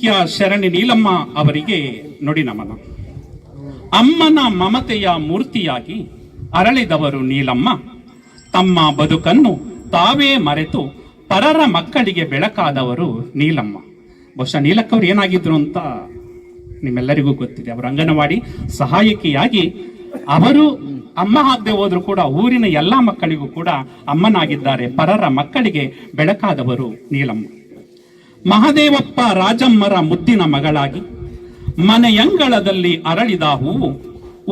ಮುಖ್ಯ ಶರಣಿ ನೀಲಮ್ಮ ಅವರಿಗೆ ನುಡಿ ನಮನ. ಅಮ್ಮನ ಮಮತೆಯ ಮೂರ್ತಿಯಾಗಿ ಅರಳಿದವರು ನೀಲಮ್ಮ. ತಮ್ಮ ಬದುಕನ್ನು ತಾವೇ ಮರೆತು ಪರರ ಮಕ್ಕಳಿಗೆ ಬೆಳಕಾದವರು ನೀಲಮ್ಮ. ಬಹುಶಃ ನೀಲಕ್ಕವ್ರು ಏನಾಗಿದ್ರು ಅಂತ ನಿಮ್ಮೆಲ್ಲರಿಗೂ ಗೊತ್ತಿದೆ. ಅವರು ಅಂಗನವಾಡಿ ಸಹಾಯಕಿಯಾಗಿ ಅವರು ಅಮ್ಮ ಆಗದೆ ಹೋದ್ರು ಕೂಡ ಊರಿನ ಎಲ್ಲಾ ಮಕ್ಕಳಿಗೂ ಕೂಡ ಅಮ್ಮನಾಗಿದ್ದಾರೆ. ಪರರ ಮಕ್ಕಳಿಗೆ ಬೆಳಕಾದವರು ನೀಲಮ್ಮ. ಮಹದೇವಪ್ಪ ರಾಜಮ್ಮರ ಮುದ್ದಿನ ಮಗಳಾಗಿ ಮನೆಯಂಗಳದಲ್ಲಿ ಅರಳಿದ ಹೂವು,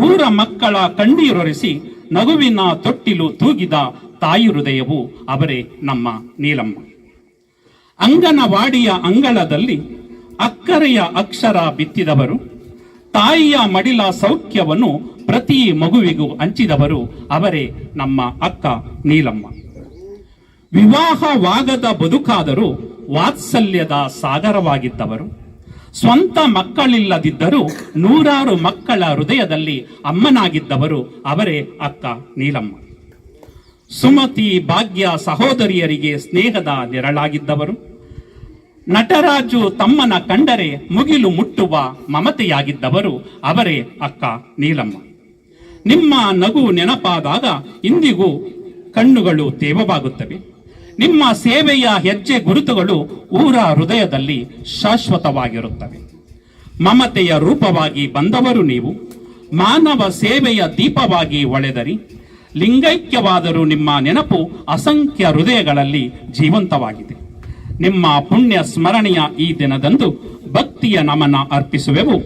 ಊರ ಮಕ್ಕಳ ಕಣ್ಣೀರೊರೆಸಿ ನಗುವಿನ ತೊಟ್ಟಿಲು ತೂಗಿದ ತಾಯಿ ಹೃದಯವು ಅವರೇ ನಮ್ಮ ನೀಲಮ್ಮ. ಅಂಗನವಾಡಿಯ ಅಂಗಳದಲ್ಲಿ ಅಕ್ಕರೆಯ ಅಕ್ಷರ ಬಿತ್ತಿದವರು, ತಾಯಿಯ ಮಡಿಲ ಸೌಖ್ಯವನ್ನು ಪ್ರತಿ ಮಗುವಿಗೂ ಹಂಚಿದವರು ಅವರೇ ನಮ್ಮ ಅಕ್ಕ ನೀಲಮ್ಮ. ವಿವಾಹವಾಗದ ಬದುಕಾದರೂ ವಾತ್ಸಲ್ಯದ ಸಾಗರವಾಗಿದ್ದವರು, ಸ್ವಂತ ಮಕ್ಕಳಿಲ್ಲದಿದ್ದರೂ ನೂರಾರು ಮಕ್ಕಳ ಹೃದಯದಲ್ಲಿ ಅಮ್ಮನಾಗಿದ್ದವರು ಅವರೇ ಅಕ್ಕ ನೀಲಮ್ಮ. ಸುಮತಿ ಭಾಗ್ಯ ಸಹೋದರಿಯರಿಗೆ ಸ್ನೇಹದ ನೆರಳಾಗಿದ್ದವರು, ನಟರಾಜು ತಮ್ಮನ ಕಂಡರೆ ಮುಗಿಲು ಮುಟ್ಟುವ ಮಮತೆಯಾಗಿದ್ದವರು ಅವರೇ ಅಕ್ಕ ನೀಲಮ್ಮ. ನಿಮ್ಮ ನಗು ನೆನಪಾದಾಗ ಇಂದಿಗೂ ಕಣ್ಣುಗಳು ತೇವವಾಗುತ್ತವೆ. ನಿಮ್ಮ ಸೇವೆಯ ಹೆಜ್ಜೆ ಗುರುತುಗಳು ಊರ ಹೃದಯದಲ್ಲಿ ಶಾಶ್ವತವಾಗಿರುತ್ತವೆ. ಮಮತೆಯ ರೂಪವಾಗಿ ಬಂದವರು ನೀವು, ಮಾನವ ಸೇವೆಯ ದೀಪವಾಗಿ ಹೊಳೆದರಿ. ಲಿಂಗೈಕ್ಯವಾದರೂ ನಿಮ್ಮ ನೆನಪು ಅಸಂಖ್ಯ ಹೃದಯಗಳಲ್ಲಿ ಜೀವಂತವಾಗಿದೆ. ನಿಮ್ಮ ಪುಣ್ಯ ಸ್ಮರಣೆಯ ಈ ದಿನದಂದು ಭಕ್ತಿಯ ನಮನ ಅರ್ಪಿಸುವೆವು.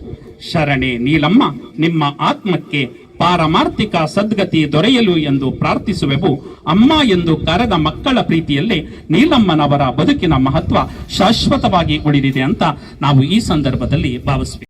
ಶರಣೆ ನೀಲಮ್ಮ, ನಿಮ್ಮ ಆತ್ಮಕ್ಕೆ ಪಾರಮಾರ್ಥಿಕ ಸದ್ಗತಿ ದೊರೆಯಲು ಎಂದು ಪ್ರಾರ್ಥಿಸುವೆವು. ಅಮ್ಮ ಎಂದು ಕರೆದ ಮಕ್ಕಳ ಪ್ರೀತಿಯಲ್ಲೇ ನೀಲಮ್ಮನವರ ಬದುಕಿನ ಮಹತ್ವ ಶಾಶ್ವತವಾಗಿ ಉಳಿದಿದೆ ಅಂತ ನಾವು ಈ ಸಂದರ್ಭದಲ್ಲಿ ಭಾವಿಸುತ್ತೇವೆ.